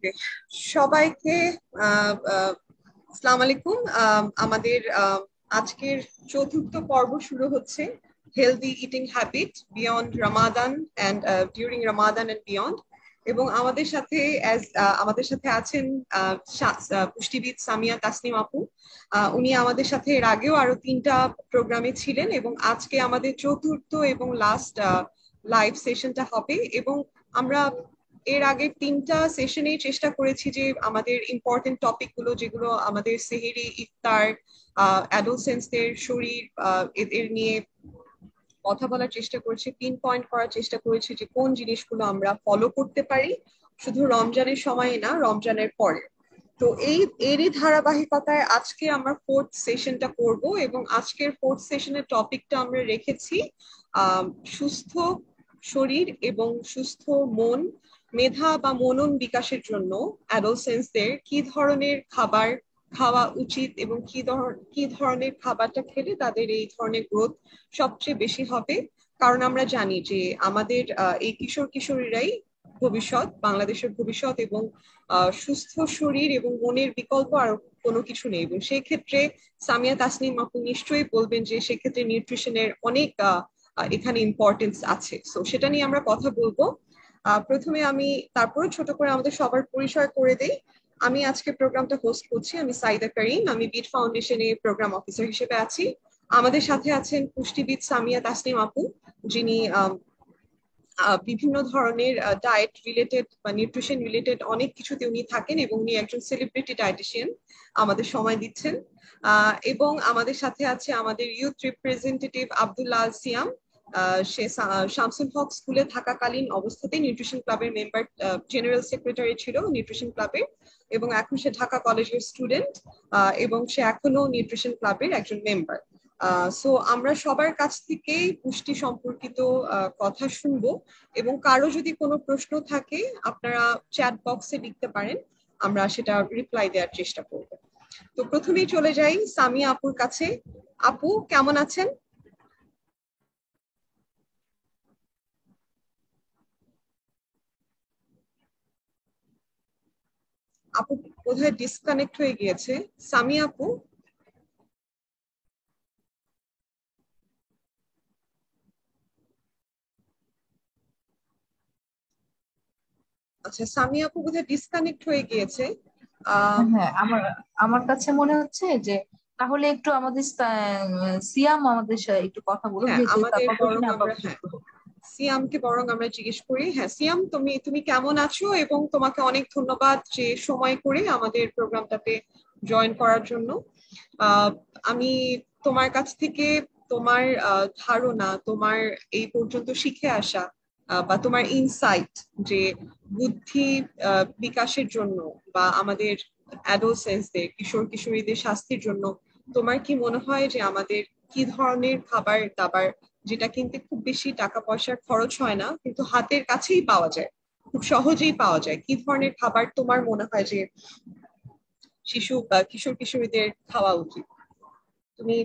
ওকে, সবাইকে আসসালামু আলাইকুম। আমাদের আজকের চতুর্থ পর্ব শুরু হচ্ছে, healthy eating habit beyond Ramadan and during Ramadan and beyond. এবং আমাদের সাথে আছেন পুষ্টিবিদ সামিয়া তাসনিম আপু। উনি আমাদের সাথে এর আগেও আরো 3টা প্রোগ্রামে ছিলেন এবং আজকে আমাদের চতুর্থ এবং লাস্ট লাইভ সেশনটা হবে। এবং আমরা এর আগে 3টা সেশনে চেষ্টা করেছি যে আমাদের ইম্পর্টেন্ট টপিক গুলো, যেগুলো আমাদের সেহরি, ইফতার, অ্যাডোলসেন্সদের শরীর, এদের নিয়ে কথা বলার চেষ্টা করেছি, পিন পয়েন্ট করার চেষ্টা করেছি যে কোন জিনিসগুলো আমরা ফলো করতে পারি শুধু রমজানের সময় না, রমজানের পরে। তো এরই ধারাবাহিকতায় আজকে আমরা ফোর্থ সেশনটা করব এবং আজকের ফোর্থ সেশনের টপিকটা আমরা রেখেছি সুস্থ শরীর এবং সুস্থ মন, মেধা বা মনন বিকাশের জন্য অ্যাডোলসেন্সদের কি ধরনের খাবার খাওয়া উচিত এবং কি ধরনের খাবারটা খেলে তাদের এই ধরনের গ্রোথ সবচেয়ে বেশি হবে। কারণ আমরা জানি যে আমাদের এই কিশোর কিশোরীরাই ভবিষ্যৎ, বাংলাদেশের ভবিষ্যৎ, এবং সুস্থ শরীর এবং মনের বিকল্প আর কোনো কিছু নেই। এবং সেই ক্ষেত্রে সামিয়া তাসনিম আপু নিশ্চয়ই বলবেন যে সেক্ষেত্রে নিউট্রিশনের অনেক এখানে ইম্পর্টেন্স আছে। সো সেটা নিয়ে আমরা কথা বলবো। প্রথমে আমি তারপরে ছোট করে আমাদের সবার পরিচয় করে দেই। আমি আজকে প্রোগ্রামটা হোস্ট করছি, আমি সাইদা করিম, আমি বিট ফাউন্ডেশনে প্রোগ্রাম অফিসার হিসেবে আছি। আমাদের সাথে আছেন পুষ্টিবিদ সামিয়া তাসনিম আপু, যিনি বিভিন্ন ধরনের ডায়েট রিলেটেড বা নিউট্রিশন রিলেটেড অনেক কিছুতে উনি থাকেন এবং উনি একজন সেলিব্রিটি ডায়েটিশিয়ান, আমাদের সময় দিচ্ছেন। এবং আমাদের সাথে আছে আমাদের ইউথ রিপ্রেজেন্টেটিভ আব্দুল্লাহ আল সিয়াম। সে শামসুল হক স্কুলে থাকাকালীন অবস্থাতে নিউট্রিশন ক্লাবের মেম্বার, জেনারেল সেক্রেটারি ছিল নিউট্রিশন ক্লাবের, এবং এখন সে ঢাকা কলেজের স্টুডেন্ট এবং সে এখনো নিউট্রিশন ক্লাবের একজন মেম্বার। সো আমরা সবার কাছ থেকেই পুষ্টি সম্পর্কিত কথা শুনবো এবং কারো যদি কোনো প্রশ্ন থাকে আপনারা চ্যাট বক্সে লিখতে পারেন, আমরা সেটা রিপ্লাই দেওয়ার চেষ্টা করব। তো প্রথমেই চলে যাই সামিয়া আপুর কাছে। আপু কেমন আছেন? আপু বোধহয় ডিসকানেক্ট হয়ে গিয়েছে। সামিয়া আপু। আচ্ছা, সামিয়া আপু বোধহয় ডিসকানেক্ট হয়ে গিয়েছে। হ্যাঁ, আমার আমার কাছে মনে হচ্ছে যে তাহলে একটু আমাদের সিয়াম আমাদের সাথে একটু কথা বলুক, হ্যাঁ, যেহেতু আমাদের বরং ততক্ষণে আমরা, আবার হ্যাঁ, যুক্ত হবো। সিয়ামকে বরং আমরা জিজ্ঞেস করি। হ্যাঁ সিয়াম, তুমি তুমি কেমন আছো? এবং তোমাকে অনেক ধন্যবাদ যে সময় করে আমাদের প্রোগ্রামটাতে জয়েন করার জন্য। আহ, আমি তোমার কাছ থেকে তোমার ধারণা, তোমার এই পর্যন্ত শিখে আসা বা তোমার ইনসাইট যে বুদ্ধি বিকাশের জন্য বা আমাদের অ্যাডোলসেন্সদের, কিশোর কিশোরীদের স্বাস্থ্যের জন্য তোমার কি মনে হয় যে আমাদের কি ধরনের খাবার দাবার, যেটা কিনতে খুব বেশি টাকা পয়সার খরচ হয় না কিন্তু হাতের কাছেই পাওয়া যায়, খুব সহজেই পাওয়া যায়, কি ধরনের খাবার তোমার মনে হয় যে শিশু বা কিশোর কিশোরীদের খাওয়া উচিত? তুমি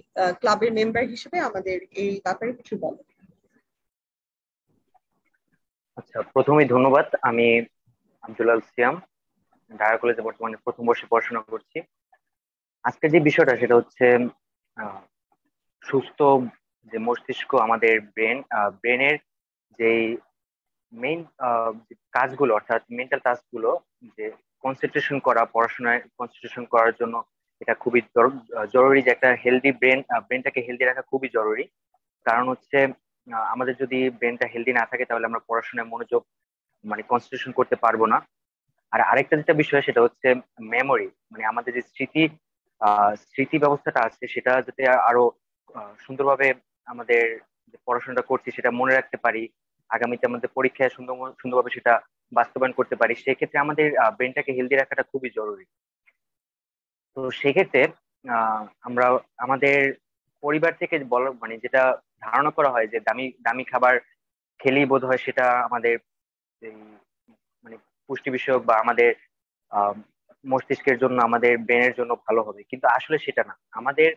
ক্লাবের মেম্বার হিসেবে আমাদের এই ব্যাপারে কিছু বলো। আচ্ছা, প্রথমেই ধন্যবাদ। আমি আব্দুল সিয়াম, ঢাকা কলেজে বর্তমানে প্রথম বর্ষে পড়াশোনা করছি। আজকে যে বিষয়টা সেটা হচ্ছে আহ, সুস্থ যে মস্তিষ্ক, আমাদের ব্রেনের যে মেইন কাজগুলো, অর্থাৎ মেন্টাল টাস্কগুলো, যে কনসেন্ট্রেশন করা, পড়াশোনায় কনসেন্ট্রেশন করার জন্য এটা খুবই জরুরি। যে একটা হেলদি ব্রেনটাকে হেলদি রাখা খুবই জরুরি। কারণ হচ্ছে আমাদের যদি ব্রেনটা হেলদি না থাকে তাহলে আমরা পড়াশোনায় মনোযোগ, মানে কনসেন্ট্রেশন করতে পারবো না। আর আরেকটা যেটা বিষয় সেটা হচ্ছে মেমোরি, মানে আমাদের যে স্মৃতি ব্যবস্থাটা আছে সেটা যাতে আরো সুন্দরভাবে আমাদের যে পড়াশোনাটা করছি সেটা মনে রাখতে পারি, আগামীতে আমাদের পরীক্ষায় সুন্দরভাবে সেটা বাস্তবায়ন করতে পারি, সেক্ষেত্রে আমাদের ব্রেনটাকে হেলদি রাখাটা খুবই জরুরি। তো সেক্ষেত্রে আমরা আমাদের পরিবার থেকে মানে যেটা ধারণা করা হয় যে দামি দামি খাবার খেলেই বোধ হয় সেটা আমাদের এই মানে পুষ্টি বিষয়ক বা আমাদের আহ মস্তিষ্কের জন্য, আমাদের ব্রেনের জন্য ভালো হবে, কিন্তু আসলে সেটা না। আমাদের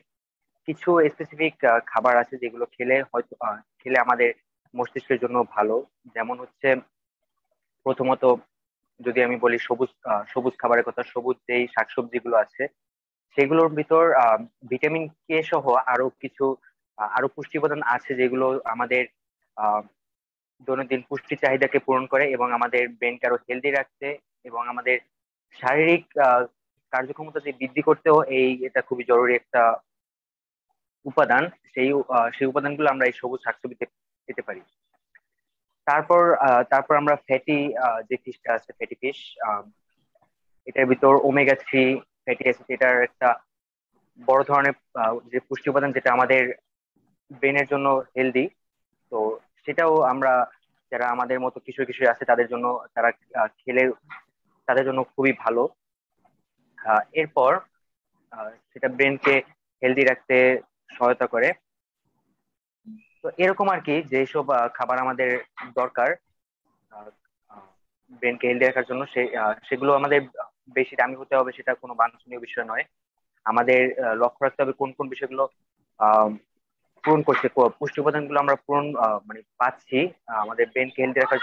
কিছু স্পেসিফিক খাবার আছে যেগুলো খেলে হয়তো খেলে আমাদের মস্তিষ্কের জন্য ভালো। যেমন হচ্ছে প্রথমত যদি আমি বলি সবুজ খাবারের কথা, সবুজ যেই শাকসবজিগুলো আছে সেগুলোর ভিতর ভিটামিন কে সহ আরো কিছু আরো পুষ্টি উপাদান আছে যেগুলো আমাদের আহ দৈনন্দিন পুষ্টি চাহিদাকে পূরণ করে এবং আমাদের ব্রেনকে আরো হেলদি রাখতে এবং আমাদের শারীরিক কার্যক্ষমতা যে বৃদ্ধি করতেও এটা খুবই জরুরি একটা উপাদান। সেই উপাদানগুলো আমরা এই সবুজ শাকসবজিতে পেতে পারি। তারপর আমরা ফ্যাটি যে ফিশটা আছে, ফ্যাটি ফিশ, এটার ভিতর ওমেগা 3 ফ্যাটি অ্যাসিড, এটার একটা বড় ধরনের যে পুষ্টি উপাদান যেটা আমাদের ব্রেনের জন্য হেলদি। তো সেটাও আমরা, যারা আমাদের মতো কিশোর কিশোরী আছে তাদের জন্য, তারা খেলে তাদের জন্য খুবই ভালো। এরপর সেটা ব্রেনকে হেলদি রাখতে সহায়তা করে। তো এরকম আর কি, যেসব খাবার আমাদের দরকার ব্রেনকে হেলদি রাখার জন্য, সেগুলো আমাদের বেশি দামি হতে হবে সেটা কোনো বাঞ্ছনীয় বিষয় নয়। আমাদের লক্ষ্য রাখতে হবে কোন কোন বিষয়গুলো আহ পূরণ করছে, পুষ্টি উপাদানগুলো আমরা পূরণ মানে পাচ্ছি আমাদের ব্রেনকে হেলদি রাখার।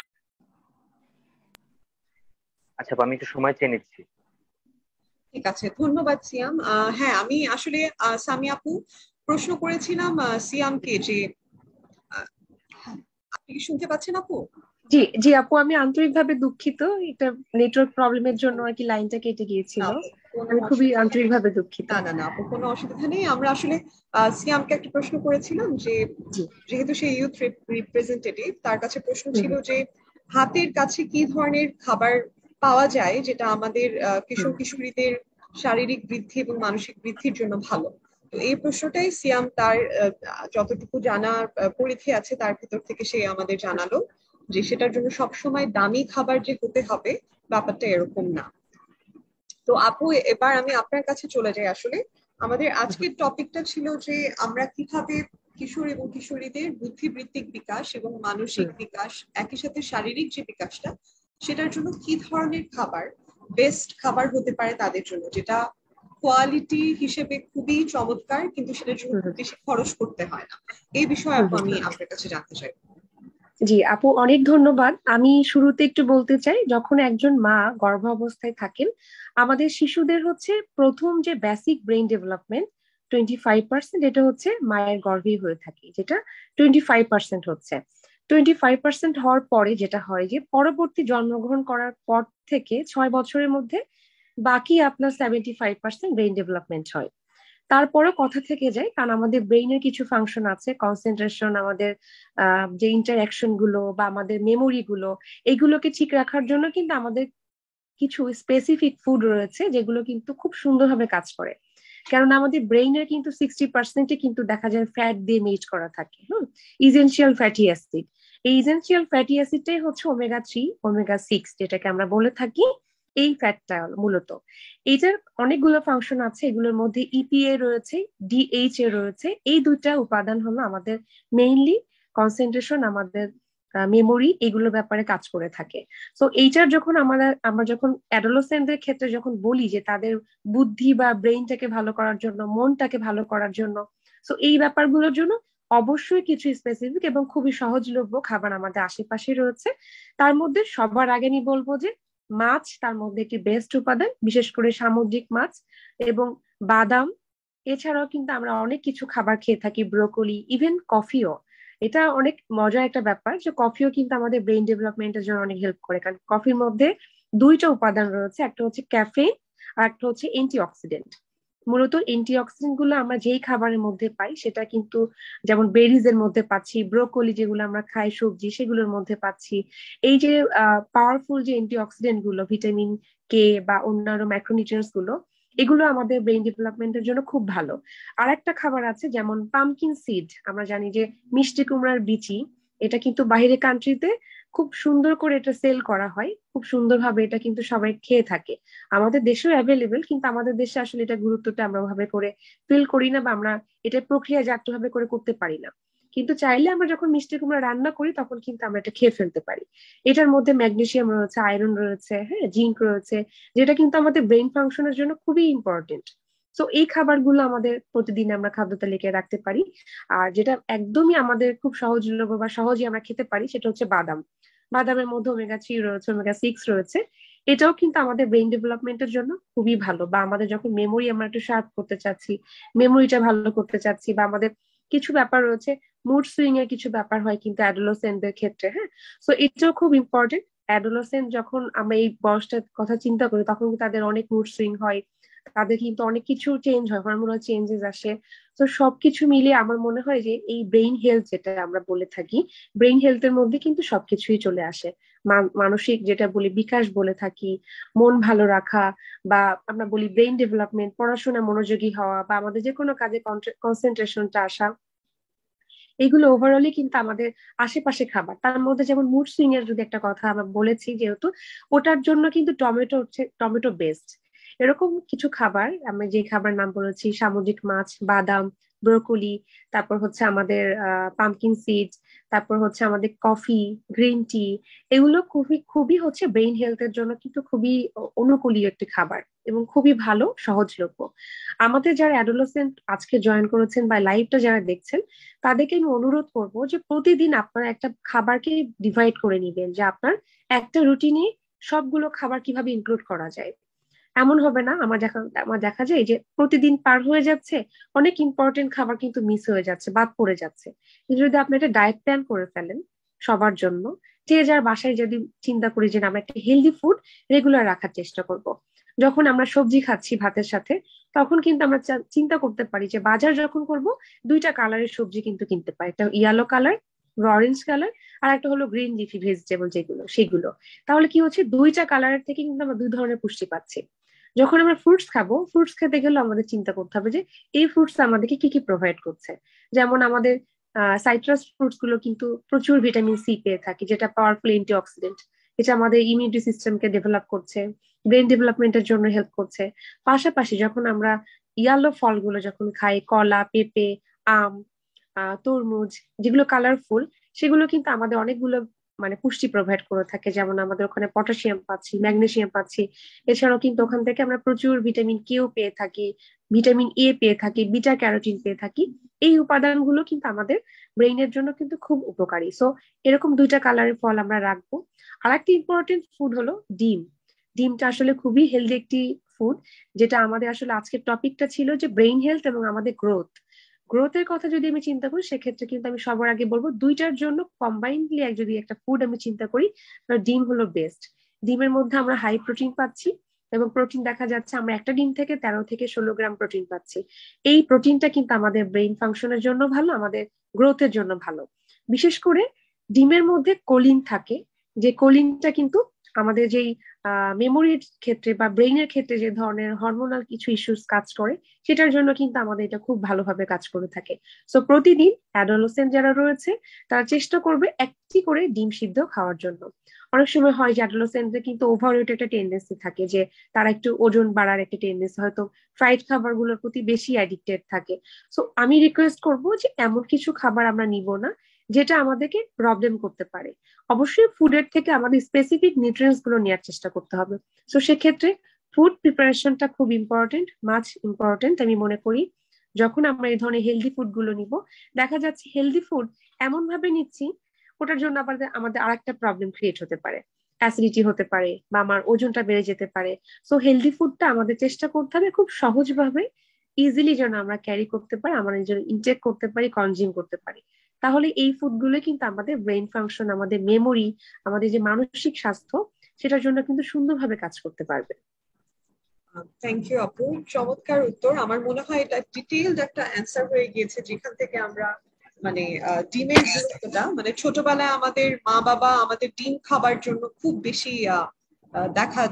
আচ্ছা, আমি একটু সময় চেয়ে নিচ্ছি। ঠিক আছে, ধন্যবাদ সিয়াম। হ্যাঁ, আমি আসলে সামি আপু প্রশ্ন করেছিলাম সিয়ামকে যে আহ, আপনি কি শুনতে পাচ্ছেন আপু? জি জি আপু, আমি আন্তরিকভাবে দুঃখিত, এটা নেটওয়ার্ক প্রবলেমের জন্য আর কি লাইনটা কেটে গিয়েছিল। কোনো আমি খুবই অসুবিধা নেই। আন্তরিকভাবে দুঃখিত। না না না আপু, কোনো অসুবিধা নেই। আমরা আসলে সিয়ামকে একটা প্রশ্ন করেছিলাম যে জি। যেহেতু সে ইউথ রিপ্রেজেন্টেটিভ, তার কাছে প্রশ্ন হুম ছিল যে হাতের কাছে কি ধরনের খাবার পাওয়া যায় যেটা আমাদের কিশোর হুম কিশোরীদের শারীরিক বৃদ্ধি এবং মানসিক বৃদ্ধির জন্য ভালো। তো এই প্রশ্নটাই সিয়াম তার যতটুকু জানার পরিধি আছে তার ভিতর থেকে সে আমাদের জানালো যে সেটার জন্য সবসময় দামি খাবার যে হতে হবে ব্যাপারটা এরকম না। তো আপু, এবার আমি আপনার কাছে চলে যাই। আসলে আমাদের আজকের টপিকটা ছিল যে আমরা কিভাবে কিশোর এবং কিশোরীদের বুদ্ধিবৃত্তিক বিকাশ এবং মানসিক হুম বিকাশ, একই সাথে শারীরিক যে বিকাশটা, সেটার জন্য কি ধরনের খাবার বেস্ট খাবার হতে পারে তাদের জন্য, যেটা কোয়ালিটি হিসেবে খুবই চমৎকার কিন্তু সেটার জন্য খুব হুম বেশি খরচ করতে হয় না। এই বিষয়ে আপু আমি আপনার কাছে জানতে চাই। জি আপু, অনেক ধন্যবাদ। আমি শুরুতে একটু বলতে চাই, যখন একজন মা গর্ভাবস্থায় থাকেন, আমাদের শিশুদের হচ্ছে প্রথম যে বেসিক ব্রেইন ডেভেলপমেন্ট 25%, এটা হচ্ছে মায়ের গর্ভেই হয়ে থাকে, যেটা 25% হচ্ছে। 25% হওয়ার পরে যেটা হয় যে পরবর্তী জন্মগ্রহণ করার পর থেকে 6 বছরের মধ্যে বাকি আপনার 75% ব্রেইন ডেভেলপমেন্ট হয়। তারপরে কথা থেকে যায়, কারণ আমাদের ব্রেইনের কিছু ফাংশন আছে, কনসেন্ট্রেশন, আমাদের যে ইন্টারাকশন গুলো বা আমাদের মেমোরি গুলো, এগুলোকে ঠিক রাখার জন্য কিন্তু আমাদের কিছু স্পেসিফিক ফুড রয়েছে যেগুলো কিন্তু খুব সুন্দরভাবে কাজ করে। কারণ আমাদের ব্রেইনের কিন্তু 60%ই কিন্তু দেখা যায় ফ্যাট দিয়ে মেড করা থাকে, ইসেনশিয়াল ফ্যাটি অ্যাসিড। এই ইসেনশিয়াল ফ্যাটি অ্যাসিডটাই হচ্ছে ওমেগা 3, ওমেগা 6, যেটাকে আমরা বলে থাকি এই ফ্যাটটা মূলত। এইটার অনেকগুলো ফাংশন আছে, এগুলোর মধ্যে ইপিএ রয়েছে, ডিএইচএ রয়েছে। এই দুইটা উপাদান হলো আমাদের মেইনলি কনসেন্ট্রেশন, আমাদের মেমোরি, এগুলোর ব্যাপারে কাজ করে থাকে। তো এইটার যখন আমরা যখন অ্যাডোলেসেন্টদের ক্ষেত্রে যখন বলি যে তাদের বুদ্ধি বা ব্রেইনটাকে ভালো করার জন্য, মনটাকে ভালো করার জন্য, তো এই ব্যাপারগুলোর জন্য অবশ্যই কিছু স্পেসিফিক এবং খুবই সহজলভ্য খাবার আমাদের আশেপাশে রয়েছে। তার মধ্যে সবার আগে আমি বলবো যে মাছ তার মধ্যে একটি বেস্ট উপাদান, বিশেষ করে সামুদ্রিক মাছ এবং বাদাম। এছাড়াও কিন্তু আমরা অনেক কিছু খাবার খেয়ে থাকি, ব্রোকলি, ইভেন কফিও। এটা অনেক মজার একটা ব্যাপার যে কফিও কিন্তু আমাদের ব্রেইন ডেভেলপমেন্টের জন্য অনেক হেল্প করে, কারণ কফির মধ্যে দুইটা উপাদান রয়েছে, একটা হচ্ছে ক্যাফেইন আর একটা হচ্ছে অ্যান্টিঅক্সিডেন্ট। মূলত অ্যান্টিঅক্সিডেন্ট গুলো আমরা যেই খাবারের মধ্যে পাই সেটা কিন্তু, যেমন বেরিজ এর মধ্যে পাচ্ছি, ব্রোকলি যেগুলো আমরা খাই সবজি সেগুলোর মধ্যে পাচ্ছি। এই যে পাওয়ারফুল যে অ্যান্টিঅক্সিডেন্ট গুলো, ভিটামিন কে বা অন্যান্য ম্যাক্রোনিউট্রিয়েন্টস গুলো, এগুলো আমাদের ব্রেইন ডেভেলপমেন্টের জন্য খুব ভালো। আর একটা খাবার আছে যেমন পামকিন সিড, আমরা জানি যে মিষ্টি কুমড়ার বিচি, এটা কিন্তু বাইরে কান্ট্রিতে খুব সুন্দর করে এটা সেল করা হয়, খুব সুন্দরভাবে এটা কিন্তু সবাই খেয়ে থাকে। আমাদের দেশেও অ্যাভেলেবেল, কিন্তু আমাদের দেশে আসলে এটা গুরুত্বটা আমরা ভাবে করে ফিল করি না, বা আমরা এটা প্রক্রিয়াজাত ভাবে করে করতে পারি না। কিন্তু চাইলে আমরা যখন মিষ্টি কুমড়া রান্না করি তখন কিন্তু আমরা এটা খেয়ে ফেলতে পারি। এটার মধ্যে ম্যাগনেসিয়াম রয়েছে, আয়রন রয়েছে, হ্যাঁ, জিঙ্ক রয়েছে, যেটা কিন্তু আমাদের ব্রেইন ফাংশনের জন্য খুবই ইম্পর্টেন্ট। তো এই খাবারগুলো আমাদের প্রতিদিন আমরা খাদ্য তালিকায় রাখতে পারি। আর যেটা একদমই আমাদের খুব সহজলভ্য বা সহজে আমরা খেতে পারি সেটা হচ্ছে বাদাম। বাদামের মধ্যে ওমেগা 3 রয়েছে, ওমেগা 6 রয়েছে। এটাও কিন্তু আমাদের ব্রেইন ডেভেলপমেন্টের জন্য খুবই ভালো। বা আমাদের যখন মেমোরি আমরা একটু শার্প করতে চাচ্ছি, মেমোরিটা ভালো করতে চাচ্ছি, বা আমাদের কিছু ব্যাপার রয়েছে, মুড সুইং এর কিছু ব্যাপার হয় কিন্তু অ্যাডোলেসেন্টদের ক্ষেত্রে, হ্যাঁ। সো এটাও খুব ইম্পর্টেন্ট। অ্যাডোলেসেন্ট যখন আমরা এই বয়সটার কথা চিন্তা করি তখন কিন্তু তাদের অনেক মুড সুইং হয়, তাদের কিন্তু অনেক কিছু চেঞ্জ হয়, হরমোনাল চেঞ্জেস আসে। তো সবকিছু মিলিয়ে আমার মনে হয় যে এই ব্রেইন হেলথ যেটা আমরা বলে থাকি, ব্রেইন হেলথের মধ্যে কিন্তু সবকিছুই চলে আসে। মানসিক যেটা বলি বিকাশ বলে থাকি, মন ভালো রাখা, বা আমরা বলি ব্রেইন ডেভেলপমেন্ট, পড়াশোনা মনোযোগী হওয়া, বা আমাদের যে কোনো কাজে কনসেন্ট্রেশনটা আসা, এগুলো ওভারঅলই কিন্তু আমাদের আশেপাশে খাবার। তার মধ্যে যেমন মুড সুইং এর যদি একটা কথা আমরা বলেছি, যেহেতু ওটার জন্য কিন্তু টমেটো হচ্ছে টমেটো বেস্ট। এরকম কিছু খাবার, আমি যে খাবার নাম বলেছি, সামুদ্রিক মাছ, বাদাম, ব্রোকলি, তারপর হচ্ছে আমাদের পামকিন সিড, তারপর হচ্ছে আমাদের কফি, গ্রিন টি, এগুলো খুবই খুবই হচ্ছে ব্রেইন হেলথের জন্য কিন্তু খুবই অনুকূলীয় একটি খাবার এবং খুবই ভালো সহজলভ্য। আমাদের যারা অ্যাডোলেসেন্ট আজকে জয়েন করেছেন বা লাইভটা যারা দেখছেন, তাদেরকে আমি অনুরোধ করব যে প্রতিদিন আপনারা একটা খাবারকে ডিভাইড করে নিবেন, যে আপনার একটা রুটিনে সবগুলো খাবার কিভাবে ইনক্লুড করা যায়। এমন হবে না আমার দেখা যায় যে প্রতিদিন পার হয়ে যাচ্ছে, অনেক ইম্পর্টেন্ট খাবার কিন্তু মিস হয়ে যাচ্ছে, বাদ পড়ে যাচ্ছে। কিন্তু যদি আপনি একটা ডায়েট প্ল্যান করে ফেলেন সবার জন্য, যে যার বাসায় যদি চিন্তা করি যে না, আমরা একটা হেলদি ফুড রেগুলার রাখার চেষ্টা করব। যখন আমরা সবজি খাচ্ছি ভাতের সাথে, তখন কিন্তু আমরা চিন্তা করতে পারি যে বাজার যখন করব, দুইটা কালারের সবজি কিন্তু কিনতে পারি, একটা ইয়েলো কালার, অরেঞ্জ কালার, আর একটা হলো গ্রিন লিফি ভেজিটেবল যেগুলো সেগুলো। তাহলে কি হচ্ছে, দুইটা কালারের থেকে কিন্তু আমরা দুই ধরনের পুষ্টি পাচ্ছি। যখন আমরা ফ্রুটস খাবো, ফ্রুটস খেতে গেলে আমাদের চিন্তা করতে হবে যে এই ফ্রুটস আমাদেরকে কি কি প্রোভাইড করছে। যেমন আমাদের সাইট্রাস ফ্রুটস গুলো কিন্তু প্রচুর ভিটামিন সি পেয়ে থাকি, যেটা পাওয়ারফুল অ্যান্টিঅক্সিডেন্ট। এটা আমাদের ইমিউনিটি সিস্টেমকে ডেভেলপ করছে, ব্রেন ডেভেলপমেন্টের জন্য হেল্প করছে। পাশাপাশি যখন আমরা ইয়ালো ফলগুলো যখন খাই, কলা, পেঁপে, আম, তরমুজ, যেগুলো কালারফুল, সেগুলো কিন্তু আমাদের অনেকগুলো মানে পুষ্টি প্রোভাইড করে থাকে। যেমন আমাদের ওখানে পটাশিয়াম পাচ্ছি, ম্যাগনেসিয়াম পাচ্ছি। এছাড়াও কিন্তু ওখান থেকে আমরা প্রচুর ভিটামিন কেও পেয়ে থাকি, ভিটামিন এ পেয়ে থাকি, বিটা ক্যারোটিন পেয়ে থাকি। এই উপাদানগুলো কিন্তু আমাদের ব্রেইনের জন্য কিন্তু খুব উপকারী। সো এরকম দুইটা কালারের ফল আমরা রাখবো। আর একটা ইম্পর্টেন্ট ফুড হলো ডিম। ডিমটা আসলে খুবই হেলদি একটি ফুড, যেটা আমাদের আসলে আজকের টপিকটা ছিল যে ব্রেইন হেলথ এবং আমাদের গ্রোথের কথা যদি আমি চিন্তা করি, সেক্ষেত্রে কিন্তু আমি সবার আগে বলবো দুইটার জন্য কম্বাইন্ডলি যদি একটা ফুড আমি চিন্তা করি, তাহলে ডিম হলো বেস্ট। ডিমের মধ্যে আমরা হাই প্রোটিন পাচ্ছি, এবং প্রোটিন দেখা যাচ্ছে আমরা একটা ডিম থেকে 13 থেকে 16 গ্রাম প্রোটিন পাচ্ছি। এই প্রোটিনটা কিন্তু আমাদের ব্রেইন ফাংশনের জন্য ভালো, আমাদের গ্রোথের জন্য ভালো। বিশেষ করে ডিমের মধ্যে কোলিন থাকে, যে কোলিনটা কিন্তু আমাদের যেই মেমোরির ক্ষেত্রে বা ব্রেইনের ক্ষেত্রে যে ধরনের হরমোনাল কিছু ইস্যুস কাজ করে, সেটার জন্য কিন্তু আমাদের এটা খুব ভালোভাবে কাজ করে থাকে। সো প্রতিদিন অ্যাডোলেসেন্ট যারা রয়েছে, তারা চেষ্টা করবে একটি করে ডিম সিদ্ধ খাওয়ার জন্য। অনেক সময় হয় যে অ্যাডোলেসেন্টদের কিন্তু ওভারওয়েট একটা টেন্ডেন্সি থাকে, যে তারা একটু ওজন বাড়ার একটা টেন্ডেন্সি, হয়তো ফ্রাইড খাবারগুলোর প্রতি বেশি অ্যাডিক্টেড থাকে। সো আমি রিকোয়েস্ট করব যে এমন কিছু খাবার আমরা নিব না যেটা আমাদেরকে প্রবলেম করতে পারে। অবশ্যই ফুডের থেকে আমাদের স্পেসিফিক নিউট্রিয়েন্টস গুলো নেওয়ার চেষ্টা করতে হবে। তো সেক্ষেত্রে ফুড প্রিপারেশনটা খুব ইম্পর্টেন্ট, মাছ ইম্পর্টেন্ট আমি মনে করি। যখন আমরা এই ধরনের হেলদি ফুড গুলো নিব, দেখা যাচ্ছে হেলদি ফুড এমন ভাবে নিচ্ছি, ওটার জন্য আবার আমাদের আরেকটা প্রবলেম ক্রিয়েট হতে পারে, অ্যাসিডিটি হতে পারে, বা আমার ওজনটা বেড়ে যেতে পারে। সো হেলদি ফুডটা আমাদের চেষ্টা করতে হবে খুব সহজভাবে, ইজিলি যেন আমরা ক্যারি করতে পারি, আমরা যেন ইনটেক করতে পারি, কনজিউম করতে পারি। তাহলে এই ফুডগুলো কিন্তু আমাদের ব্রেইন ফাংশন, আমাদের মেমোরি, আমাদের যে মানসিক স্বাস্থ্য, সেটার জন্য কিন্তু সুন্দরভাবে কাজ করতে পারবে। থ্যাংক ইউ আপু, চমৎকার উত্তর। আমার মনে হয় এটা ডিটেইলড একটা অ্যান্সার হয়ে গিয়েছে, যেখান থেকে আমরা মানে ডিমের গুরুত্বটা, মানে ছোটবেলায় আমাদের মা বাবা আমাদের ডিম খাবার জন্য খুব বেশি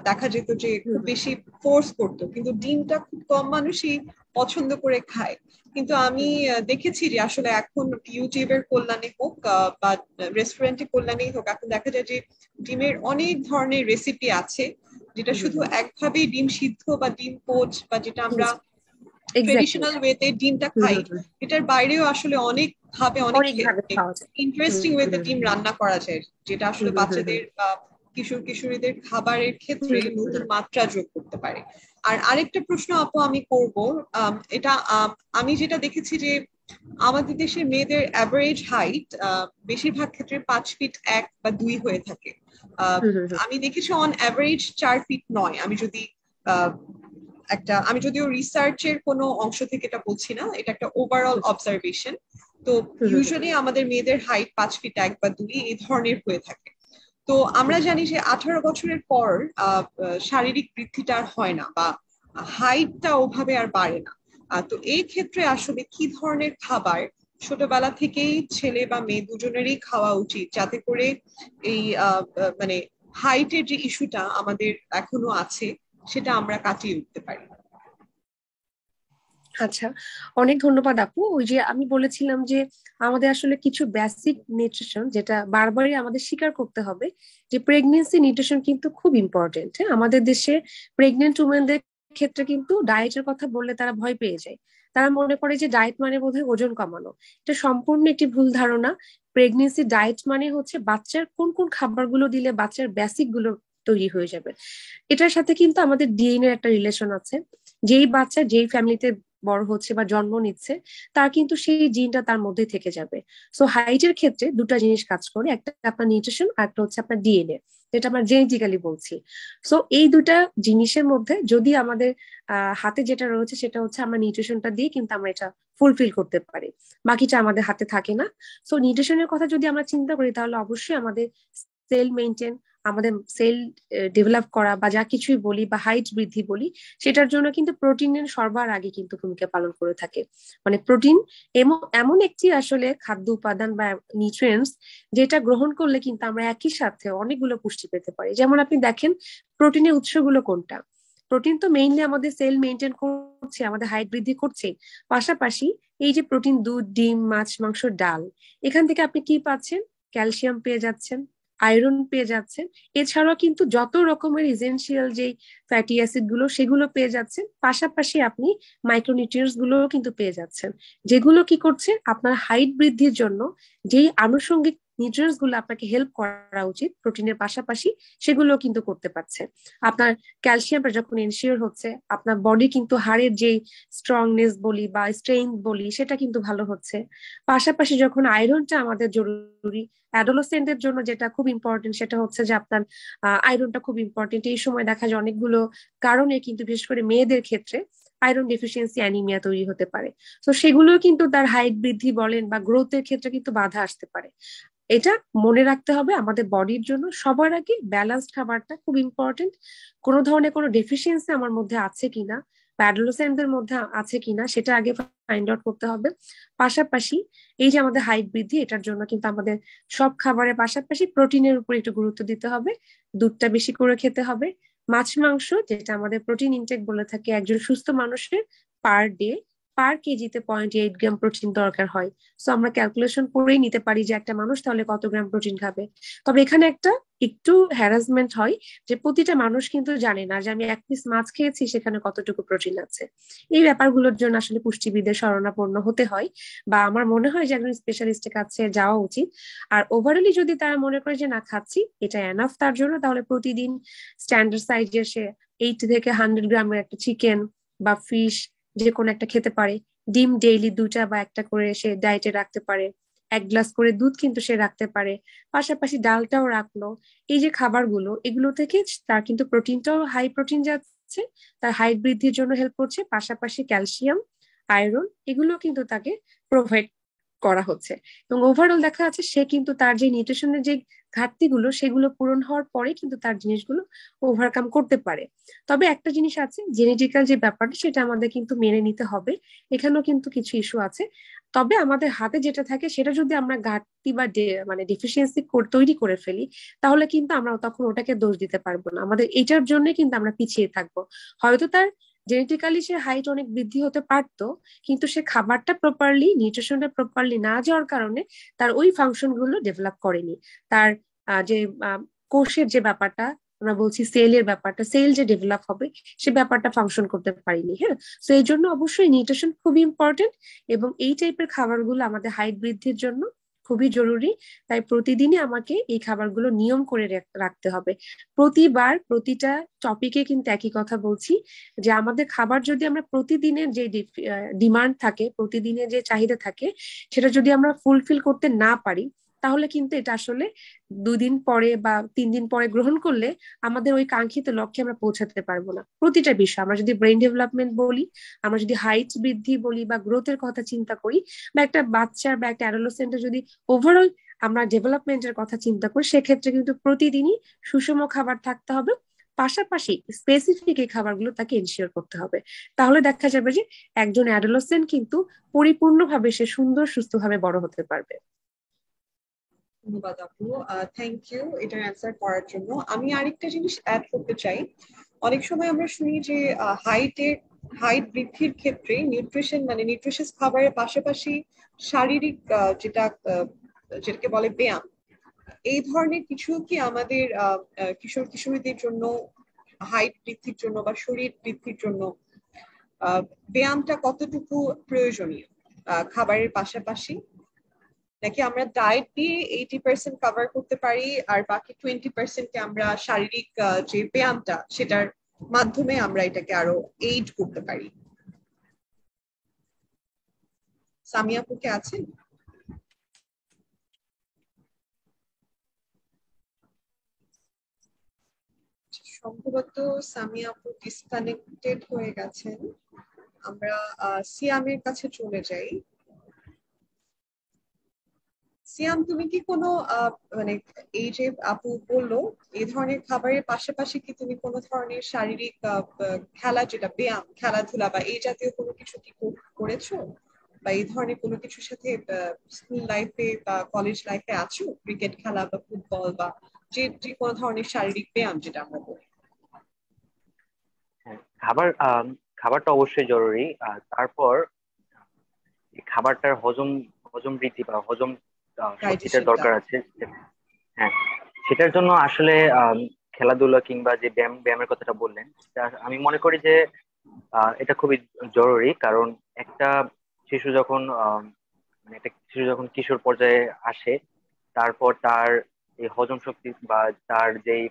দেখা যেত যে খুব বেশি ফোর্স করতো, কিন্তু ডিমটা খুব কম মানুষই পছন্দ করে খায়। কিন্তু আমি দেখেছি যে আসলে এখন ইউটিউবের কল্যাণে হোক বা রেস্টুরেন্টের কল্যাণেই হোক, এখন দেখা যায় যে ডিমের অনেক ধরনের রেসিপি আছে, যেটা শুধু একভাবেই ডিম সিদ্ধ বা ডিম পোচ বা যেটা আমরা ট্রেডিশনাল ওয়েতে ডিমটা খাই, এটার বাইরেও আসলে অনেক ভাবে অনেক ইন্টারেস্টিং ওয়েতে ডিম রান্না করা যায়, যেটা আসলে বাচ্চাদের বা কিশোর কিশোরীদের খাবারের ক্ষেত্রে নতুন মাত্রা যোগ করতে পারে। আর আরেকটা প্রশ্ন আপু আমি করব, এটা আমি যেটা দেখেছি যে আমাদের দেশের মেয়েদের অ্যাভারেজ হাইট বেশিরভাগ ক্ষেত্রে 5 ফিট 1 বা 2 হয়ে থাকে। আমি দেখেছি অন অ্যাভারেজ 4 ফিট নয়। আমি যদিও রিসার্চের কোনো অংশ থেকে এটা বলছি না, এটা একটা ওভারঅল অবজারভেশন। তো ইউজুয়ালি আমাদের মেয়েদের হাইট 5 ফিট 1 বা 2 এই ধরনের হয়ে থাকে। তো আমরা জানি যে 18 বছরের পর শারীরিক বৃদ্ধিটা আর হয় না, বা হাইটটা ওভাবে আর বাড়ে না। তো এই ক্ষেত্রে আসলে কি ধরনের খাবার ছোটবেলা থেকেই ছেলে বা মেয়ে দুজনেরই খাওয়া উচিত, যাতে করে এই মানে হাইটের যে ইস্যুটা আমাদের এখনো আছে সেটা আমরা কাটিয়ে উঠতে পারি? আচ্ছা, অনেক ধন্যবাদ আপু। ওই যে আমি বলেছিলাম যে আমাদের আসলে কিছু বেসিক নিউট্রিশন যেটা বারবারই আমাদের স্বীকার করতে হবে, যে প্রেগনেন্সি নিউট্রিশন কিন্তু খুব ইম্পর্টেন্ট। হ্যাঁ, আমাদের দেশে প্রেগনেন্ট উমেনদের ক্ষেত্রে কিন্তু ডায়েটের কথা বললে তারা ভয় পেয়ে যায়। তারা মনে করে যে ডায়েট মানে বোধহয় ওজন কমানো। এটা সম্পূর্ণ একটি ভুল ধারণা। প্রেগনেন্সি ডায়েট মানে হচ্ছে বাচ্চার কোন কোন খাবারগুলো দিলে বাচ্চার বেসিক গুলো তৈরি হয়ে যাবে। এটার সাথে কিন্তু আমাদের ডিএনএ একটা রিলেশন আছে। যেই বাচ্চা যেই ফ্যামিলিতে বড় হচ্ছে বা জন্ম নিচ্ছে, তার কিন্তু সেই জিনটা তার মধ্যে থেকে যাবে। সো হাইটের ক্ষেত্রে দুটা জিনিস কাজ করে, একটা আপনার নিউট্রিশন আর একটা হচ্ছে আপনার ডিএনএ, যেটা আমরা জেনেটিক্যালি বলছি। সো এই দুটা জিনিসের মধ্যে যদি আমাদের হাতে যেটা রয়েছে সেটা হচ্ছে আমরা নিউট্রিশনটা দিয়ে কিন্তু আমরা এটা ফুলফিল করতে পারি, বাকিটা আমাদের হাতে থাকে না। সো নিউট্রিশনের কথা যদি আমরা চিন্তা করি তাহলে অবশ্যই আমাদের সেল মেনটেন, আমাদের সেল ডেভেলপ করা বা যা কিছুই বলি বা হাইট বৃদ্ধি বলি, সেটার জন্য কিন্তু প্রোটিনের সবার আগে কিন্তু ভূমিকা পালন করে থাকে। মানে প্রোটিন এমন একটি আসলে খাদ্য উপাদান বা নিউট্রিয়েন্টস, যেটা গ্রহণ করলে কিন্তু আমরা একই সাথে অনেকগুলো পুষ্টি পেতে পারি। যেমন আপনি দেখেন প্রোটিনের উৎসগুলো কোনটা। প্রোটিন তো মেইনলি আমাদের সেল মেনটেন করছে, আমাদের হাইট বৃদ্ধি করছে। পাশাপাশি এই যে প্রোটিন, দুধ, ডিম, মাছ, মাংস, ডাল, এখান থেকে আপনি কি পাচ্ছেন? ক্যালসিয়াম পেয়ে যাচ্ছেন, আয়রন পেয়ে যাচ্ছেন। এছাড়াও কিন্তু যত রকমের ইসেনশিয়াল যে ফ্যাটি অ্যাসিড গুলো সেগুলো পেয়ে যাচ্ছেন। পাশাপাশি আপনি মাইক্রোনিউট্রিয়েন্টস গুলো কিন্তু পেয়ে যাচ্ছেন, যেগুলো কি করছে আপনার হাইট বৃদ্ধির জন্য যেই আনুষঙ্গিক নিউট্রিয়েন্টস গুলো আপনাকে হেল্প করা উচিত প্রোটিনের পাশাপাশি, সেগুলো কিন্তু করতে পারছে। আপনার ক্যালসিয়ামটা যখন এনশিওর হচ্ছে, আপনার বডি কিন্তু হাড়ের যে স্ট্রংনেস বলি বা স্ট্রেংথ বলি সেটা কিন্তু ভালো হচ্ছে। পাশাপাশি যখন আয়রনটা আমাদের জরুরি অ্যাডোলেসেন্টদের জন্য, যেটা খুব ইম্পর্টেন্ট, সেটা হচ্ছে যে আপনার আয়রনটা খুব ইম্পর্টেন্ট। এই সময় দেখা যায় অনেকগুলো কারণে কিন্তু বিশেষ করে মেয়েদের ক্ষেত্রে আয়রন ডেফিসিয়েন্সি অ্যানিমিয়া তৈরি হতে পারে। তো সেগুলো কিন্তু তার হাইট বৃদ্ধি বলেন বা গ্রোথের ক্ষেত্রে কিন্তু বাধা আসতে পারে। এটা মনে রাখতে হবে, আমাদের বডির জন্য সবার আগে ব্যালেন্সড খাবারটা খুব ইম্পর্টেন্ট। কোনো ধরনের কোনো ডেফিসিয়েন্সি আমার মধ্যে আছে কিনা বা অ্যাডোলেসেন্টদের মধ্যে আছে কিনা সেটা আগে ফাইন্ড আউট করতে হবে। পাশাপাশি এই যে আমাদের হাইট বৃদ্ধি, এটার জন্য কিন্তু আমাদের সব খাবারের পাশাপাশি প্রোটিনের উপর একটু গুরুত্ব দিতে হবে। দুধটা বেশি করে খেতে হবে। মাছ মাংস, যেটা আমাদের প্রোটিন ইনটেক বলে থাকে, একজন সুস্থ মানুষের পার কেজিতে 0.8 গ্রাম প্রোটিন দরকার হয়। সো আমরা ক্যালকুলেশন করেই নিতে পারি যে একটা মানুষ তাহলে কত গ্রাম প্রোটিন খাবে। তবে এখানে একটু হ্যারাসমেন্ট হয়, যে প্রতিটা মানুষ কিন্তু জানে না যে আমি 1 পিস মাছ খেয়েছি সেখানে কতটুকু প্রোটিন আছে। এই ব্যাপারগুলোর জন্য আসলে পুষ্টিবিদের শরণাপন্ন হতে হয়, বা আমার মনে হয় যে একজন স্পেশালিস্টের কাছে যাওয়া উচিত। আর ওভারঅলি যদি তারা মনে করে যে না, খাচ্ছি এটা এনাফ তার জন্য, তাহলে প্রতিদিন স্ট্যান্ডার্ড সাইজের সে 80 থেকে 100 গ্রামের একটা চিকেন বা ফিশ যে কোনো একটা খেতে পারে। ডিম ডেইলি 2টা বা 1টা করে সে ডায়েটে রাখতে পারে। 1 গ্লাস করে দুধ কিন্তু সে রাখতে পারে। পাশাপাশি ডালটাও রাখলো। এই যে খাবারগুলো, এগুলো থেকে তার কিন্তু প্রোটিনটাও হাই প্রোটিন যাচ্ছে, তার হাইট বৃদ্ধির জন্য হেল্প করছে। পাশাপাশি ক্যালসিয়াম, আয়রন, এগুলো কিন্তু তাকে প্রোভাইড করা হচ্ছে। এবং ওভারঅল দেখা যাচ্ছে সে কিন্তু তার যে নিউট্রিশনের যে ঘাটতিগুলো সেগুলো পূরণ হওয়ার পরে কিন্তু তার জিনিসগুলো ওভারকাম করতে পারে। তবে একটা জিনিস আছে, জেনেটিক্যাল যে ব্যাপারটা সেটা আমাদের কিন্তু মেনে নিতে হবে। এখানেও কিন্তু কিছু ইস্যু আছে। তবে আমাদের হাতে যেটা থাকে সেটা যদি আমরা ঘাটতি বা মানে ডিফিসিয়েন্সি তৈরি করে ফেলি, তাহলে কিন্তু আমরা তখন ওটাকে দোষ দিতে পারবো না। আমাদের এটার জন্য কিন্তু আমরা পিছিয়ে থাকবো। হয়তো তার জেনেটিক্যালি সে হাইট অনেক বৃদ্ধি হতে পারতো, কিন্তু সে খাবারটা প্রপারলি, নিউট্রিশনটা প্রপারলি না যাওয়ার কারণে তার ওই ফাংশন গুলো ডেভেলপ করেনি। তার যে কোষের যে ব্যাপারটা আমরা বলছি, সেলের ব্যাপারটা, সেল যে ডেভেলপ হবে সে ব্যাপারটা ফাংশন করতে পারিনি। হ্যাঁ, তো এই জন্য অবশ্যই নিউট্রিশন খুবই ইম্পর্টেন্ট, এবং এই টাইপের খাবারগুলো আমাদের হাইট বৃদ্ধির জন্য খুবই জরুরি। তাই প্রতিদিনই আমাকে এই খাবারগুলো নিয়ম করে রাখতে হবে। প্রতিবার প্রতিটা টপিকে কিন্তু একই কথা বলছি, যে আমাদের খাবার যদি আমরা প্রতিদিনের যে ডিমান্ড থাকে, প্রতিদিনের যে চাহিদা থাকে, সেটা যদি আমরা ফুলফিল করতে না পারি, তাহলে কিন্তু এটা আসলে 2 দিন পরে বা 3 দিন পরে গ্রহণ করলে আমাদের ওই কাঙ্ক্ষিত লক্ষ্যে আমরা পৌঁছাতে পারবো না। প্রতিটা বিষয়, আমরা যদি ব্রেন ডেভেলপমেন্ট বলি, আমরা যদি হাইট বৃদ্ধি বলি বা গ্রোথের কথা চিন্তা করি, বা একটা বাচ্চার বা একটা অ্যাডোলেসেন্টের যদি ওভারঅল আমরা ডেভেলপমেন্টের কথা চিন্তা করি, সেক্ষেত্রে কিন্তু প্রতিদিনই সুষম খাবার থাকতে হবে, পাশাপাশি স্পেসিফিক এই খাবারগুলো তাকে এনশিওর করতে হবে। তাহলে দেখা যাবে যে একজন অ্যাডোলেসেন্ট কিন্তু পরিপূর্ণভাবে সে সুন্দর সুস্থভাবে বড় হতে পারবে। ধন্যবাদ আপু, থ্যাংক ইউ এটার অ্যান্সার করার জন্য। আমি আরেকটা জিনিস অ্যাড করতে চাই। অনেক সময় আমরা শুনি যে হাইট বৃদ্ধির ক্ষেত্রে নিউট্রিশন মানে নিউট্রিশিয়াস খাবারের পাশাপাশি শারীরিক যেটাকে বলে ব্যায়াম, এই ধরনের কিছু কি আমাদের কিশোর কিশোরীদের জন্য হাইট বৃদ্ধির জন্য বা শরীর বৃদ্ধির জন্য ব্যায়ামটা কতটুকু প্রয়োজনীয় খাবারের পাশাপাশি? নাকি আমরা ডায়েট দিয়ে 80% কভার করতে পারি আর বাকি 20%কে আমরা শারীরিক যে ব্যায়ামটা সেটার মাধ্যমে আমরা এটাকে আরো এইড করতে পারি? সামিয়া আপু কে আছেন? সম্ভবত সামিয়া আপু ডিসকানেক্টেড হয়ে গেছেন। আমরা সিয়ামের কাছে চলে যাই। সিয়াম, তুমি কি কোনো মানে এই যে আপু বললো এই ধরনের খাবারের পাশাপাশি কি তুমি কোনো ধরনের শারীরিক খেলা, যেটা ব্যায়াম, খেলাধুলা বা এই জাতীয় কোনো কিছু কি করেছো, বা এই ধরনের কোনো কিছুর সাথে স্কুল লাইফে বা কলেজ লাইফে আছো? ক্রিকেট খেলা বা ফুটবল বা যে যে কোনো ধরনের শারীরিক ব্যায়াম যেটা আমরা বলি। হ্যাঁ, খাবারটা অবশ্যই জরুরি। তারপর এই খাবারটার হজম হজম বৃদ্ধি বা হজম শক্তিটার ডাইজেশনটা। দরকার আছে। হ্যাঁ, সেটার জন্য আসলে খেলাধুলা কিংবা যে ব্যায়ামের কথাটা বললেন, সেটা আমি মনে করি যে এটা খুবই জরুরি। কারণ একটা শিশু যখন মানে একটা শিশু যখন কিশোর পর্যায়ে আসে, তারপর তার এই হজম শক্তি বা তার যেই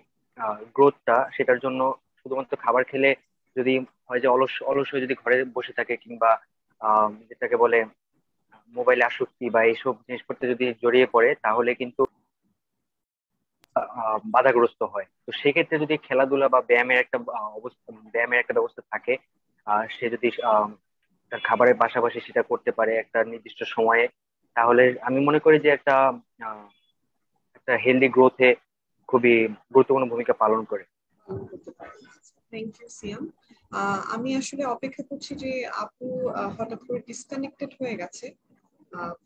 গ্রোথটা, সেটার জন্য শুধুমাত্র খাবার খেলে যদি হয় যে অলস অলস হয়ে যদি ঘরে বসে থাকে, কিংবা যেটাকে বলে মোবাইলে আসক্তি বা এইসব জিনিসপত্রে যদি জড়িয়ে পড়ে, তাহলে কিন্তু বাধাগ্রস্ত হয়। তো সেক্ষেত্রে যদি খেলাধুলা বা ব্যায়ামের একটা ব্যবস্থা থাকে, সে যদি তার খাবারের পাশাপাশি সেটা করতে পারে একটা নির্দিষ্ট সময়ে, তাহলে আমি মনে করি যে আহ, একটা হেলদি গ্রোথে খুবই গুরুত্বপূর্ণ ভূমিকা পালন করে। থ্যাংক ইউ সিয়াম। আমি আসলে অপেক্ষা করছি যে আপু হঠাৎ করে ডিসকানেক্টেড হয়ে গেছে,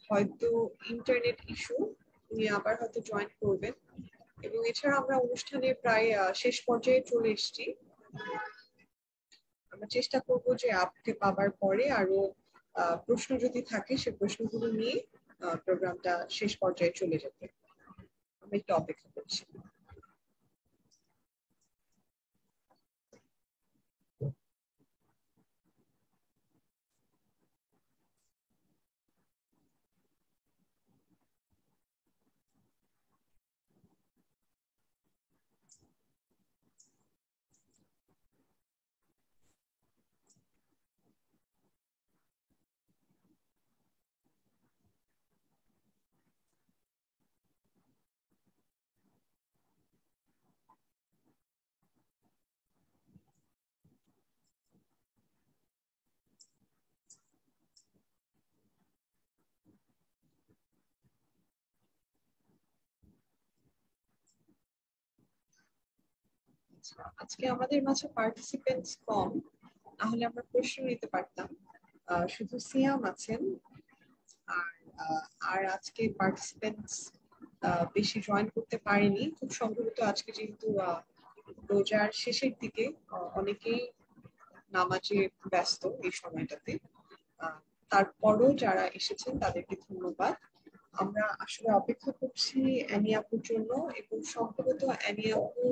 হয়তো ইন্টারনেট ইস্যু। উনি আবার হয়তো জয়েন করবেন। এবং এছাড়া আমরা অনুষ্ঠানের প্রায় শেষ পর্যায়ে চলে এসেছি। আমরা চেষ্টা করব যে আপকে পাবার পরে আরো প্রশ্ন যদি থাকে সে প্রশ্নগুলো নিয়ে প্রোগ্রামটা শেষ পর্যায়ে চলে যেতে। আমরা একটু অপেক্ষা করছি। আজকে আমাদের মাঝে পার্টিসিপেন্টস কম, তাহলে আমরা প্রশ্ন নিতে পারতাম। শুধু সিয়াম আছেন। আর আর আজকে পার্টিসিপেন্টস বেশি জয়েন করতে পারেনি খুব সম্ভবত। আজকে যেহেতু রোজার শেষের দিকে অনেকেই নামাজে ব্যস্ত এই সময়টাতে। তারপরও যারা এসেছেন তাদেরকে ধন্যবাদ। আমরা আসলে অপেক্ষা করছি অ্যানি আপুর জন্য, এবং সম্ভবত অ্যানি আপু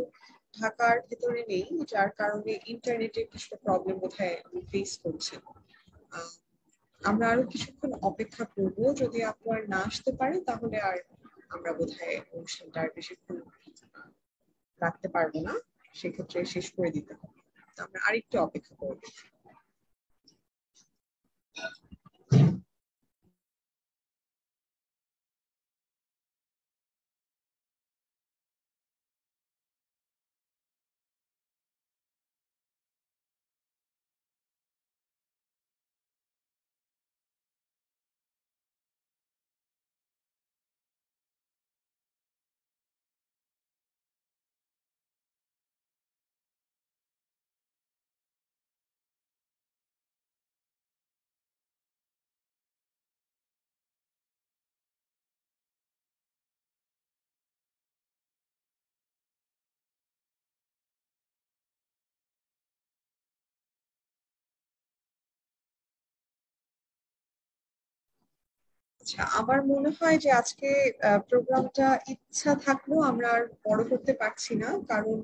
ঢাকার ভেতরে নেই, যার কারণে ইন্টারনেটের কিছুটা প্রবলেম বোধহয় উনি ফেস করছেন। আমরা আরো কিছুক্ষণ অপেক্ষা করব। যদি আপু আর না আসতে পারে তাহলে আর আমরা বোধহয় অনুষ্ঠানটা আর বেশিক্ষণ রাখতে পারবো না, সেক্ষেত্রে শেষ করে দিতে হবে। আমরা আরেকটু অপেক্ষা করবো। আচ্ছা, আমার মনে হয় যে আজকে প্রোগ্রামটা ইচ্ছা থাকলেও আমরা আর বড় করতে পারছি না, কারণ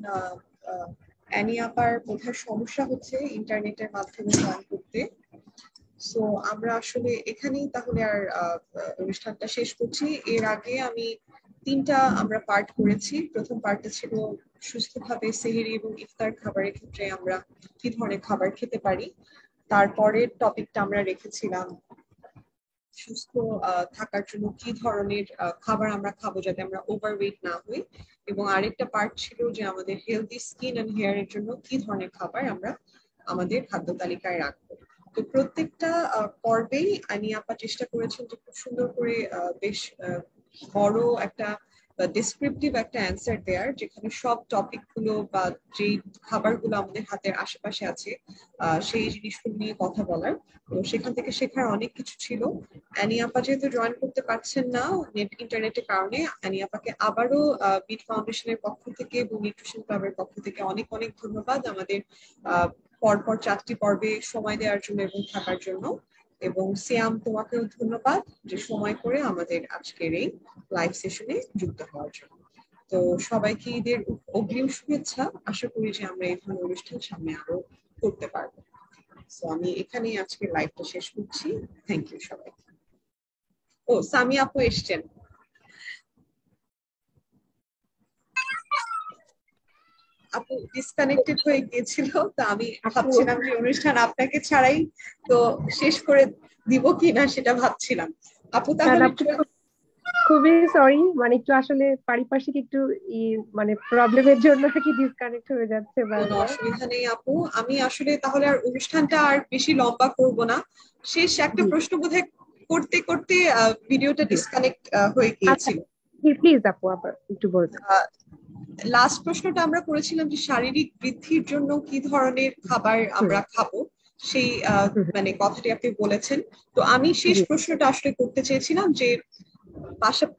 অ্যানি আপার বোধহয় সমস্যা হচ্ছে ইন্টারনেটের মাধ্যমে জয়েন করতে। সো আমরা আসলে এখানেই তাহলে আর অনুষ্ঠানটা শেষ করছি। এর আগে আমি তিনটা আমরা পার্ট করেছি। প্রথম পার্টটা ছিল সুস্থভাবে সেহরি এবং ইফতার খাবারের ক্ষেত্রে আমরা কি ধরনের খাবার খেতে পারি। তারপরের টপিকটা আমরা রেখেছিলাম সুস্থ থাকার জন্য কি ধরনের খাবার আমরা খাবো যাতে আমরা ওভারওয়েট না হই, এবং আরেকটা পার্ট ছিল যে আমাদের হেলদি স্কিন এন্ড হেয়ার এর জন্য কি ধরনের খাবার আমরা আমাদের খাদ্য তালিকায় রাখবো। তো প্রত্যেকটা পর্বেই আনি আপা চেষ্টা করেছেন যে খুব সুন্দর করে বেশ বড় একটা ডেসক্রিপটিভ একটা অ্যান্সার দেয়ার, যেখানে সব টপিক গুলো বা যে খাবারগুলো আমাদের হাতের আশেপাশে আছে সেই জিনিসগুলো নিয়ে কথা বলার। তো সেখান থেকে শেখার অনেক কিছু ছিল। অ্যানি আপা যেহেতু জয়েন করতে পারছেন না ইন্টারনেটের কারণে, অ্যানি আপাকে আবারও বিট ফাউন্ডেশনের পক্ষ থেকে এবং নিউট্রিশন ক্লাবের পক্ষ থেকে অনেক অনেক ধন্যবাদ আমাদের পরপর 4টি পর্বে সময় দেওয়ার জন্য এবং থাকার জন্য। এবং সিয়াম, তোমাকেও ধন্যবাদ যে সময় করে আমাদের আজকের এই লাইভ সেশনে যুক্ত হওয়ার জন্য। তো সবাইকে ঈদের অগ্রিম শুভেচ্ছা। আশা করি যে আমরা এই ধরনের অনুষ্ঠান সামনে আরো করতে পারবো। তো আমি এখানেই আজকে লাইভটা শেষ করছি। থ্যাংক ইউ সবাই। ও, সামি আপু এসছেন। আপু ডিসকানেক্টেড হয়ে গিয়েছিল, তো আমি ভাবছিলাম যে অনুষ্ঠান আপনাকে ছাড়াই তো শেষ করে দিব কিনা সেটা ভাবছিলাম। আপু তাহলে খুবই সরি, মানে একটু আসলে পারিপার্শ্বিক একটু মানে প্রবলেমের জন্য কি ডিসকানেক্ট হয়ে যাচ্ছে কোনো অসুবিধা নেই আপু। আমি আসলে তাহলে আর অনুষ্ঠানটা আর বেশি লম্বা করব না। শেষ একটা প্রশ্ন বোধহয় করতে করতে ভিডিওটা ডিসকানেক্ট হয়ে গিয়েছিল। প্লিজ আপু আবার একটু বলবেন। লাস্ট প্রশ্নটা আমরা করেছিলাম যে শারীরিক বৃদ্ধির জন্য কি ধরনের খাবার আমরা খাবো, সেই মানে কথাটি আপনি বলেছেন। তো আমি শেষ প্রশ্নটা আসলে করতে চেয়েছিলাম যে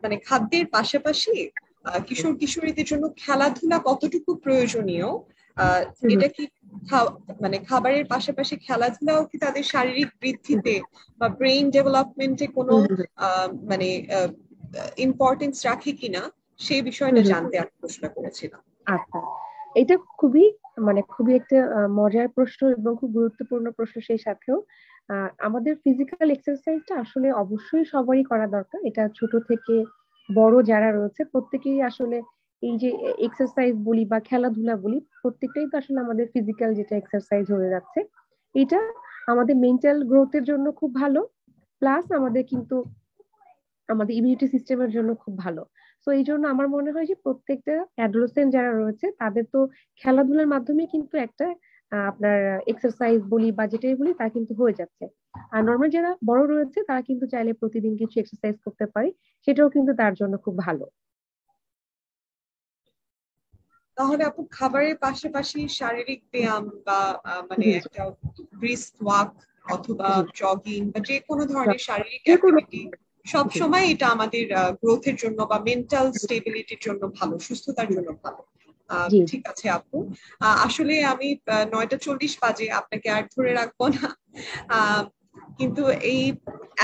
মানে খাদ্যের পাশাপাশি কিশোর কিশোরীদের জন্য খেলাধুলা কতটুকু প্রয়োজনীয়, এটা কি মানে খাবারের পাশাপাশি খেলাধুলাও কি তাদের শারীরিক বৃদ্ধিতে বা ব্রেইন ডেভেলপমেন্টে কোনো মানে ইম্পর্টেন্স রাখে কিনা, সেই বিষয়টা জানতে আমি প্রশ্ন করেছিলাম। আচ্ছা, এটা খুবই খুবই একটা মজার প্রশ্ন এবং খুব গুরুত্বপূর্ণ প্রশ্ন। সেই সাথেও আমাদের ফিজিক্যাল এক্সারসাইজটা আসলে অবশ্যই সবারই করা দরকার। এটা ছোট থেকে বড় যারা রয়েছে প্রত্যেকেই আসলে এই যে এক্সারসাইজ বলি বা খেলাধুলা বলি, প্রত্যেকটাই তো আসলে আমাদের ফিজিক্যাল যেটা এক্সারসাইজ হয়ে যাচ্ছে। এটা আমাদের মেন্টাল গ্রোথের জন্য খুব ভালো, প্লাস আমাদের কিন্তু আমাদের ইমিউনিটি সিস্টেমের জন্য খুব ভালো। তো এই জন্য আমার মনে হয় যে প্রত্যেকটা অ্যাডোলেসেন্ট যারা রয়েছে তাদের তো খেলাধুলার মাধ্যমে কিন্তু একটা আপনার এক্সারসাইজ বলি বা যেটাই বলি তা কিন্তু হয়ে যাচ্ছে। আর নর্মাল যারা বড় রয়েছে তারা কিন্তু চাইলে প্রতিদিন কিছু এক্সারসাইজ করতে পারে, সেটাও কিন্তু তার জন্য খুব ভালো। তাহলে আপু খাবারের পাশাপাশি শারীরিক ব্যায়াম বা মানে একটা ব্রিস্ক ওয়াক অথবা জগিং বা যে কোনো ধরনের শারীরিক অ্যাক্টিভিটি সব সময় এটা আমাদের গ্রোথের জন্য বা মেন্টাল স্টেবিলিটির জন্য ভালো, সুস্থতার জন্য ভালো। ঠিক আছে আপু, আসলে আমি 9:40 বাজে, আপনাকে আর ধরে রাখবো না। কিন্তু এই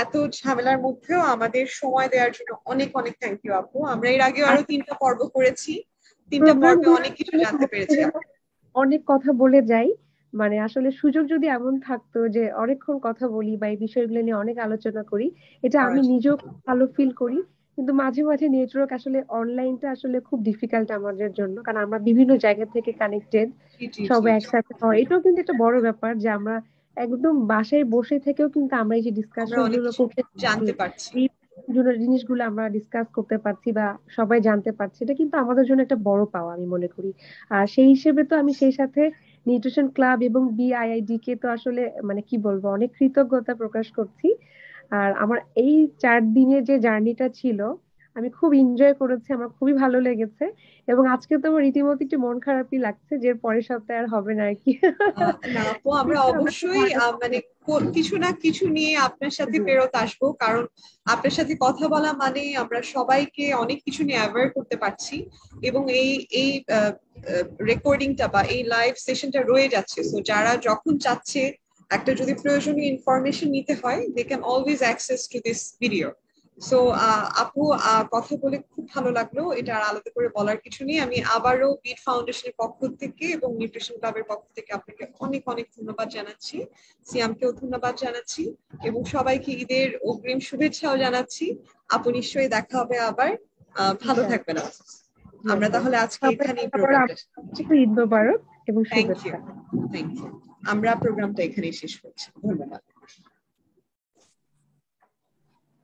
এত ঝামেলার মধ্যেও আমাদের সময় দেওয়ার জন্য অনেক অনেক থ্যাংক ইউ আপু। আমরা এর আগেও আরো 3টা পর্ব করেছি, 3টা পর্বে অনেক কিছু জানতে পেরেছি। অনেক কথা বলে যাই, মানে আসলে সুযোগ যদি এমন থাকতো যে অনেকক্ষণ কথা বলি বা এই বিষয়গুলো নিয়ে অনেক আলোচনা করি, এটা আমি নিজেও ভালো ফিল করি। কিন্তু মাঝে মাঝে নেটওয়ার্ক আসলে অনলাইনটা আসলে খুব ডিফিকাল্ট আমাদের জন্য, কারণ আমরা বিভিন্ন জায়গা থেকে কানেক্টেড, সব একসাথে হয়। এটাও কিন্তু একটা বড় ব্যাপার যে আমরা একদম বাসায় বসে থেকেও কিন্তু আমরা এই যে ডিসকাশন গুলো করতে জানতে পারছি, জিনিসগুলো আমরা ডিসকাস করতে পারছি বা সবাই জানতে পারছি, এটা কিন্তু আমাদের জন্য একটা বড় পাওয়া আমি মনে করি। আর সেই হিসেবে তো আমি সেই সাথে নিউট্রিশন ক্লাব এবং বিআইআইডি কে তো আসলে কি বলবো, অনেক কৃতজ্ঞতা প্রকাশ করছি। আর আমার এই 4 দিনের যে জার্নিটা ছিল আমি খুব এনজয় করেছি, আমার খুবই ভালো লেগেছে। এবং আজকে তো আমার রীতিমতো একটু মন খারাপই লাগছে যে পরের সপ্তাহে আর হবে না আর কি। না আপু, আমরা অবশ্যই মানে কিছু না কিছু নিয়ে আপনার সাথে ফেরত আসবো, কারণ আপনার সাথে কথা বলা মানে আমরা সবাইকে অনেক কিছু নিয়ে অ্যাওয়্যার করতে পারছি, এবং এই রেকর্ডিংটা বা এই লাইভ সেশনটা রয়ে যাচ্ছে। সো যারা যখন চাচ্ছে একটা যদি প্রয়োজনীয় ইনফরমেশন নিতে হয়, they can always access to this video. So আপু কথা বলে খুব ভালো লাগলো, এটা আর আলাদা করে বলার কিছু নেই। আমি আবারও বিট ফাউন্ডেশনের পক্ষ থেকে এবং নিউট্রিশন ক্লাবের পক্ষ থেকে আপনাকে অনেক অনেক ধন্যবাদ জানাচ্ছি, সিয়ামকেও ধন্যবাদ জানাচ্ছি এবং সবাইকে ঈদের অগ্রিম শুভেচ্ছাও জানাচ্ছি। আপু নিশ্চয়ই দেখা হবে আবার, ভালো থাকবেন আপু। আমরা তাহলে আজকে এখানেই প্রোগ্রামটা, ঈদ মোবারক এবং থ্যাংক ইউ শুভেচ্ছা। থ্যাংক ইউ, আমরা প্রোগ্রামটা এখানেই শেষ করছি, ধন্যবাদ।